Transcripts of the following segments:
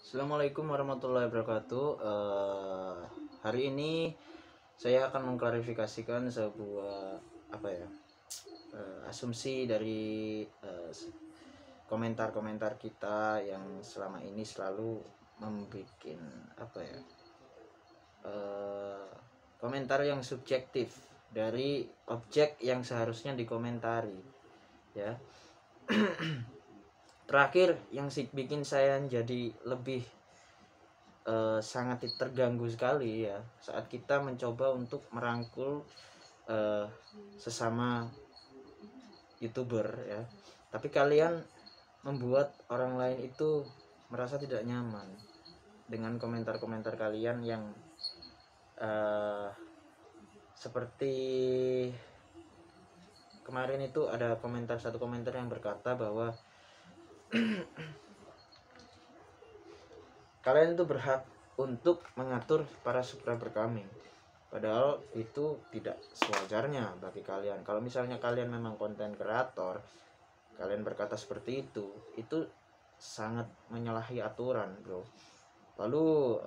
Assalamualaikum warahmatullahi wabarakatuh. Hari ini saya akan mengklarifikasikan sebuah asumsi dari komentar-komentar kita yang selama ini selalu membuat komentar yang subjektif dari objek yang seharusnya dikomentari, ya. Terakhir yang bikin saya jadi lebih sangat terganggu sekali, ya, saat kita mencoba untuk merangkul sesama YouTuber, ya, tapi kalian membuat orang lain itu merasa tidak nyaman dengan komentar-komentar kalian yang seperti kemarin itu ada satu komentar yang berkata bahwa kalian itu berhak untuk mengatur para subscriber kami, padahal itu tidak sewajarnya bagi kalian. Kalau misalnya kalian memang konten kreator, kalian berkata seperti itu sangat menyalahi aturan, bro. Lalu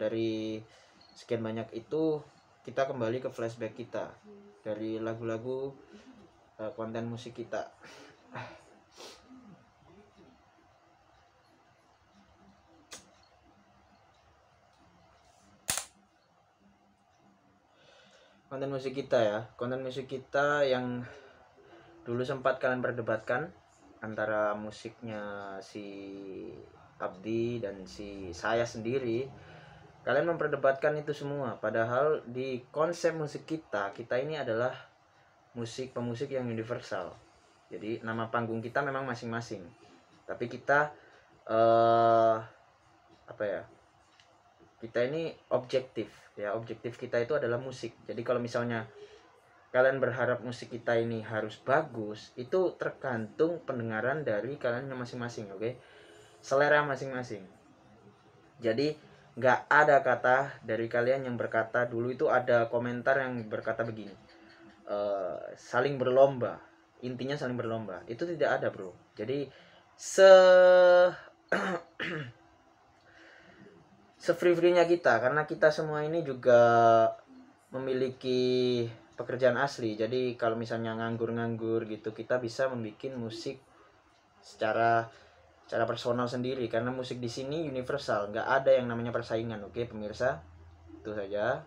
dari sekian banyak itu kita kembali ke flashback kita dari lagu-lagu konten musik kita. Konten musik kita yang dulu sempat kalian perdebatkan antara musiknya si Abdi dan si saya sendiri. Kalian memperdebatkan itu semua, padahal di konsep musik kita ini adalah pemusik yang universal. Jadi nama panggung kita memang masing-masing, tapi kita kita ini objektif, ya. Objektif kita itu adalah musik. Jadi kalau misalnya kalian berharap musik kita ini harus bagus, itu tergantung pendengaran dari kalian masing-masing, oke? Selera masing-masing. Jadi nggak ada kata dari kalian yang berkata, dulu itu ada komentar yang berkata begini, saling berlomba, intinya saling berlomba. Itu tidak ada, bro. Jadi se-free-nya kita, karena kita semua ini juga memiliki pekerjaan asli. Jadi kalau misalnya nganggur-nganggur gitu, kita bisa membuat musik secara personal sendiri, karena musik di sini universal, nggak ada yang namanya persaingan, oke pemirsa? Itu saja.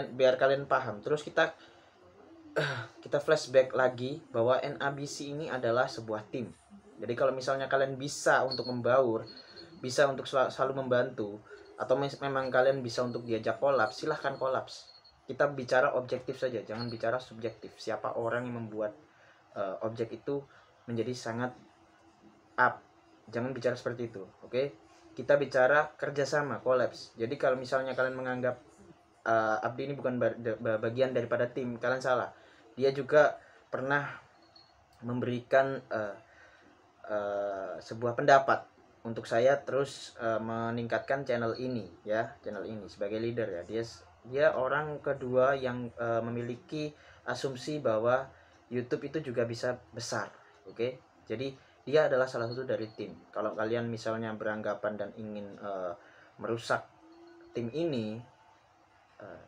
Biar kalian paham. Terus kita flashback lagi bahwa NABC ini adalah sebuah tim. Jadi kalau misalnya kalian bisa untuk membaur, bisa untuk selalu membantu, atau memang kalian bisa untuk diajak kolaps, silahkan kolaps. Kita bicara objektif saja, jangan bicara subjektif. Siapa orang yang membuat objek itu menjadi sangat up, jangan bicara seperti itu, oke? Kita bicara kerjasama, kolaps. Jadi kalau misalnya kalian menganggap Abdi ini bukan bagian daripada tim, kalian salah. Dia juga pernah memberikan sebuah pendapat untuk saya terus meningkatkan channel ini, ya, channel ini sebagai leader, ya. Dia orang kedua yang memiliki asumsi bahwa YouTube itu juga bisa besar, oke? Jadi dia adalah salah satu dari tim. Kalau kalian misalnya beranggapan dan ingin merusak tim ini,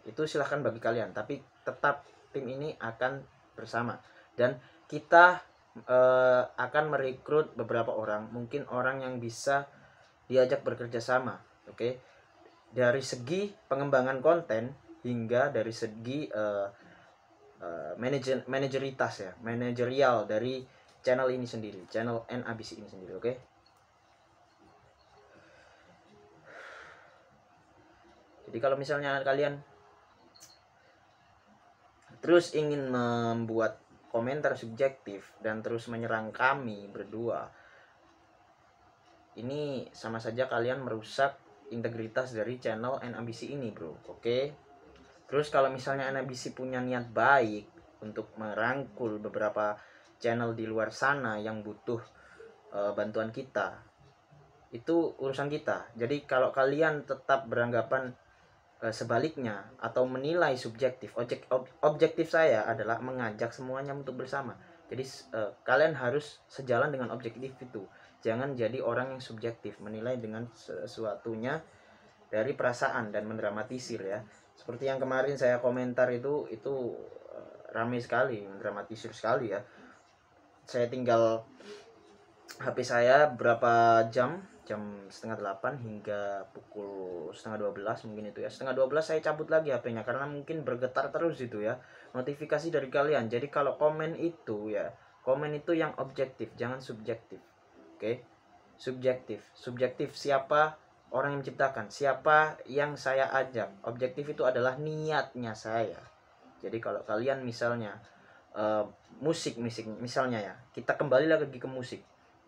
itu silahkan bagi kalian, tapi tetap tim ini akan bersama, dan kita akan merekrut beberapa orang, mungkin orang yang bisa diajak bekerja sama, oke? Dari segi pengembangan konten hingga dari segi manajerial dari channel ini sendiri, channel NABC ini sendiri, oke? Jadi kalau misalnya kalian terus ingin membuat komentar subjektif dan terus menyerang kami berdua, ini sama saja kalian merusak integritas dari channel NABC ini, bro, oke? Terus kalau misalnya NABC punya niat baik untuk merangkul beberapa channel di luar sana yang butuh bantuan kita, itu urusan kita. Jadi kalau kalian tetap beranggapan sebaliknya atau menilai subjektif, objektif saya adalah mengajak semuanya untuk bersama. Jadi kalian harus sejalan dengan objektif itu. Jangan jadi orang yang subjektif, menilai dengan sesuatunya dari perasaan dan mendramatisir ya. Seperti yang kemarin saya komentar itu ramai sekali, mendramatisir sekali ya. Saya tinggal HP saya berapa jam 7:30 hingga pukul 11:30 mungkin itu ya. 11:30 saya cabut lagi HP-nya karena mungkin bergetar terus itu ya notifikasi dari kalian. Jadi kalau komen itu ya, komen itu yang objektif, jangan subjektif. Oke? Subjektif siapa orang yang menciptakan, siapa yang saya ajak. Objektif itu adalah niatnya saya. Jadi kalau kalian misalnya musik misalnya ya, kita kembali lagi ke musik.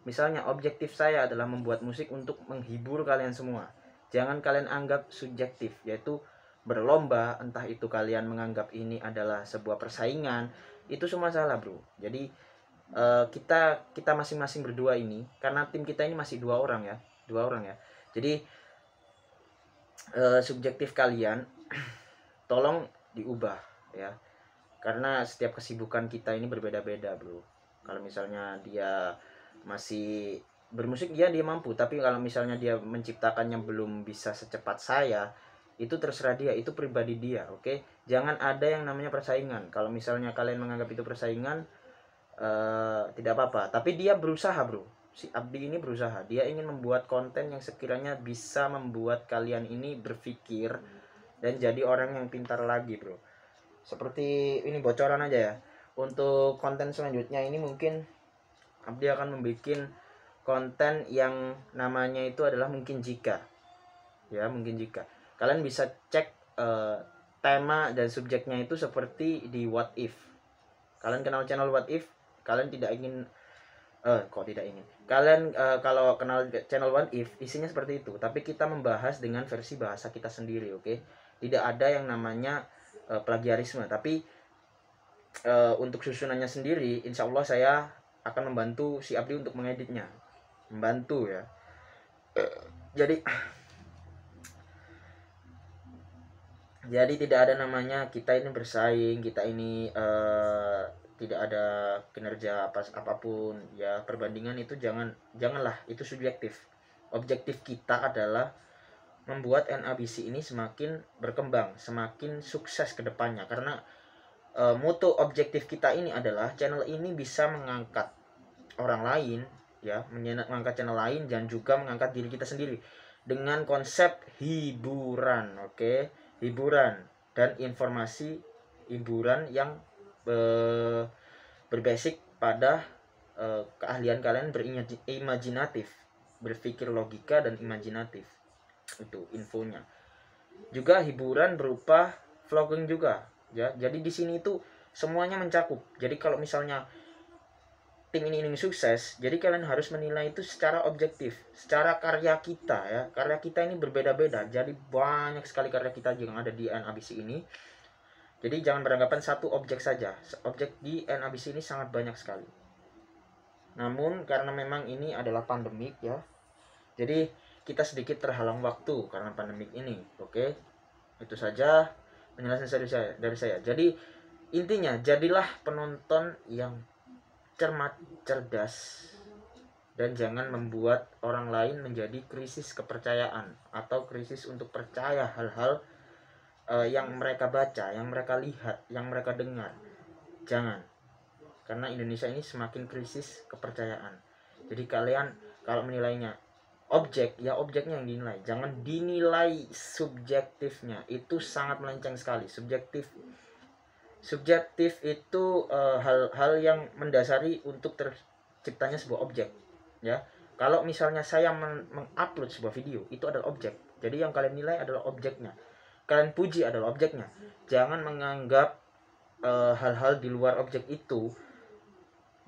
Misalnya objektif saya adalah membuat musik untuk menghibur kalian semua. Jangan kalian anggap subjektif, yaitu berlomba, entah itu kalian menganggap ini adalah sebuah persaingan, itu semua salah bro. Jadi kita masing-masing berdua ini, karena tim kita ini masih dua orang ya. Jadi subjektif kalian tolong diubah ya. Karena setiap kesibukan kita ini berbeda-beda bro. Kalau misalnya dia masih bermusik dia mampu, tapi kalau misalnya dia menciptakannya belum bisa secepat saya, itu terserah dia, itu pribadi dia. Oke, jangan ada yang namanya persaingan. Kalau misalnya kalian menganggap itu persaingan, tidak apa-apa, tapi dia berusaha bro. Si Abdi ini berusaha, dia ingin membuat konten yang sekiranya bisa membuat kalian ini berpikir dan jadi orang yang pintar lagi bro. Seperti ini bocoran aja ya, untuk konten selanjutnya ini mungkin Abdi akan membuat konten yang namanya itu adalah mungkin jika kalian bisa cek tema dan subjeknya itu seperti di What If. Kalian kenal channel What If? Kalian tidak ingin kalian kalau kenal channel What If, isinya seperti itu, tapi kita membahas dengan versi bahasa kita sendiri. Oke, tidak ada yang namanya plagiarisme, tapi untuk susunannya sendiri insya Allah saya akan membantu si Abdi untuk mengeditnya, membantu ya. Jadi tidak ada namanya kita ini bersaing, kita ini tidak ada kinerja apapun ya. Perbandingan itu janganlah, itu subjektif. Objektif kita adalah membuat NABC ini semakin berkembang, semakin sukses ke depannya. Karena moto objektif kita ini adalah channel ini bisa mengangkat orang lain ya, mengangkat channel lain dan juga mengangkat diri kita sendiri dengan konsep hiburan. Oke, hiburan dan informasi, hiburan yang berbasic pada keahlian kalian berimajinatif, berpikir logika dan imajinatif. Itu infonya. Juga hiburan berupa vlogging juga ya. Jadi di sini itu semuanya mencakup. Jadi kalau misalnya tim ini ingin sukses, jadi kalian harus menilai itu secara objektif, secara karya kita ya. Karya kita ini berbeda-beda. Jadi banyak sekali karya kita yang ada di NABC ini. Jadi jangan beranggapan satu objek saja. Objek di NABC ini sangat banyak sekali. Namun karena memang ini adalah pandemik ya, jadi kita sedikit terhalang waktu karena pandemik ini. Oke, itu saja penjelasan dari saya. Jadi intinya jadilah penonton yang cermat, cerdas, dan jangan membuat orang lain menjadi krisis kepercayaan atau krisis untuk percaya hal-hal yang mereka baca, yang mereka lihat, yang mereka dengar. Jangan, karena Indonesia ini semakin krisis kepercayaan. Jadi kalian kalau menilainya objek, ya objeknya yang dinilai, jangan dinilai subjektifnya. Itu sangat melenceng sekali. Subjektif itu hal-hal yang mendasari untuk terciptanya sebuah objek ya. Kalau misalnya saya mengupload sebuah video, itu adalah objek. Jadi yang kalian nilai adalah objeknya, kalian puji adalah objeknya. Jangan menganggap hal-hal di luar objek itu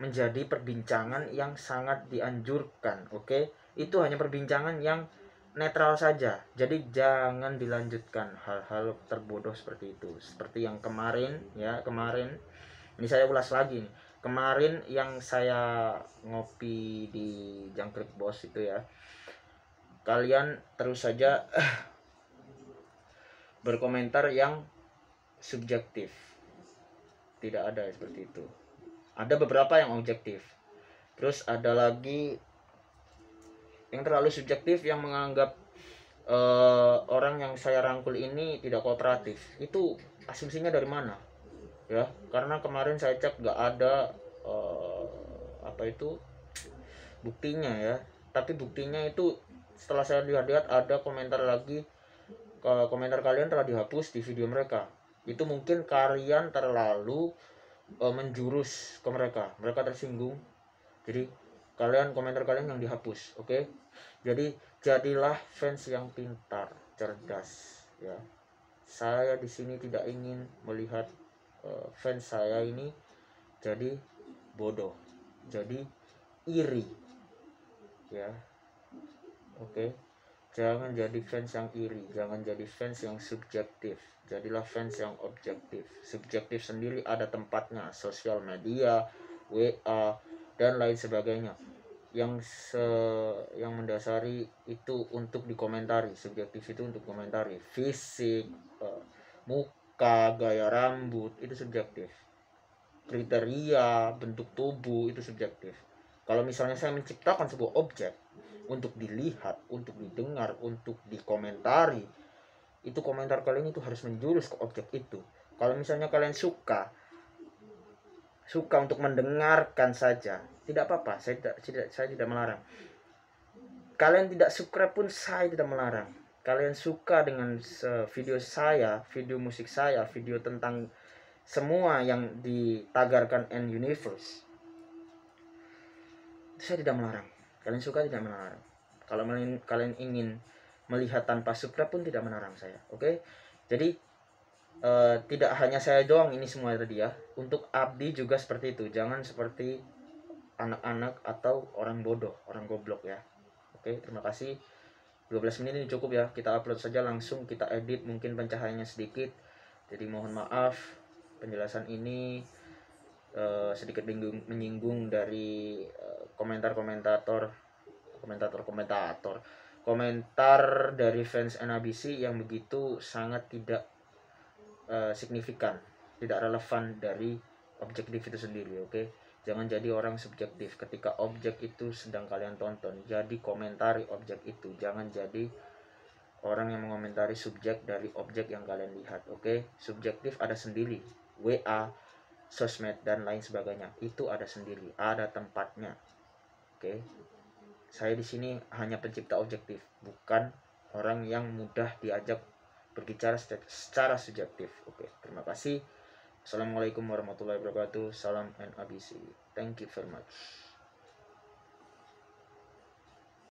menjadi perbincangan yang sangat dianjurkan. Oke, itu hanya perbincangan yang netral saja. Jadi jangan dilanjutkan hal-hal terbodoh seperti itu. Seperti yang kemarin ya, ini saya ulas lagi nih. Kemarin yang saya ngopi di Jangkrik Bos itu ya, kalian terus saja berkomentar yang subjektif. Tidak ada seperti itu. Ada beberapa yang objektif. Terus ada lagi yang terlalu subjektif, yang menganggap orang yang saya rangkul ini tidak kooperatif. Itu asumsinya dari mana ya? Karena kemarin saya cek nggak ada apa itu buktinya ya. Tapi buktinya itu setelah saya lihat-lihat ada komentar lagi, komentar kalian telah dihapus di video mereka. Itu mungkin kalian terlalu menjurus ke mereka, mereka tersinggung, jadi komentar kalian yang dihapus. Oke. Jadi jadilah fans yang pintar, cerdas ya. Saya di sini tidak ingin melihat fans saya ini jadi bodoh, jadi iri ya. Oke. Jangan jadi fans yang iri, jangan jadi fans yang subjektif. Jadilah fans yang objektif. Subjektif sendiri ada tempatnya, sosial media, WA, dan lain sebagainya. Yang mendasari itu untuk dikomentari. Subjektif itu untuk komentari. Fisik, muka, gaya rambut, itu subjektif. Kriteria, bentuk tubuh, itu subjektif. Kalau misalnya saya menciptakan sebuah objek untuk dilihat, untuk didengar, untuk dikomentari, itu komentar kalian itu harus menjurus ke objek itu. Kalau misalnya kalian suka untuk mendengarkan saja, tidak apa-apa, saya tidak melarang. Kalian tidak suka pun saya tidak melarang. Kalian suka dengan video saya, video musik saya, video tentang semua yang ditagarkan N Universe, saya tidak melarang. Kalian suka tidak melarang. Kalau kalian ingin melihat tanpa subscribe pun tidak melarang saya. Oke. Jadi tidak hanya saya doang ini semua tadi ya. Untuk abdi juga seperti itu. Jangan seperti anak-anak atau orang bodoh, orang goblok ya. Oke, terima kasih. 12 menit ini cukup ya. Kita upload saja langsung, kita edit, mungkin pencahayaannya sedikit. Jadi mohon maaf penjelasan ini sedikit menyinggung dari komentar dari fans NABC yang begitu sangat tidak signifikan, tidak relevan dari objektif itu sendiri. Oke. Jangan jadi orang subjektif ketika objek itu sedang kalian tonton. Jadi komentari objek itu, jangan jadi orang yang mengomentari subjek dari objek yang kalian lihat. Oke. Subjektif ada sendiri. WA, sosmed, dan lain sebagainya itu ada sendiri, ada tempatnya. Oke. Saya di sini hanya pencipta objektif, bukan orang yang mudah diajak berbicara secara subjektif. Oke, terima kasih. Assalamualaikum warahmatullahi wabarakatuh. Salam NABC. Thank you very much.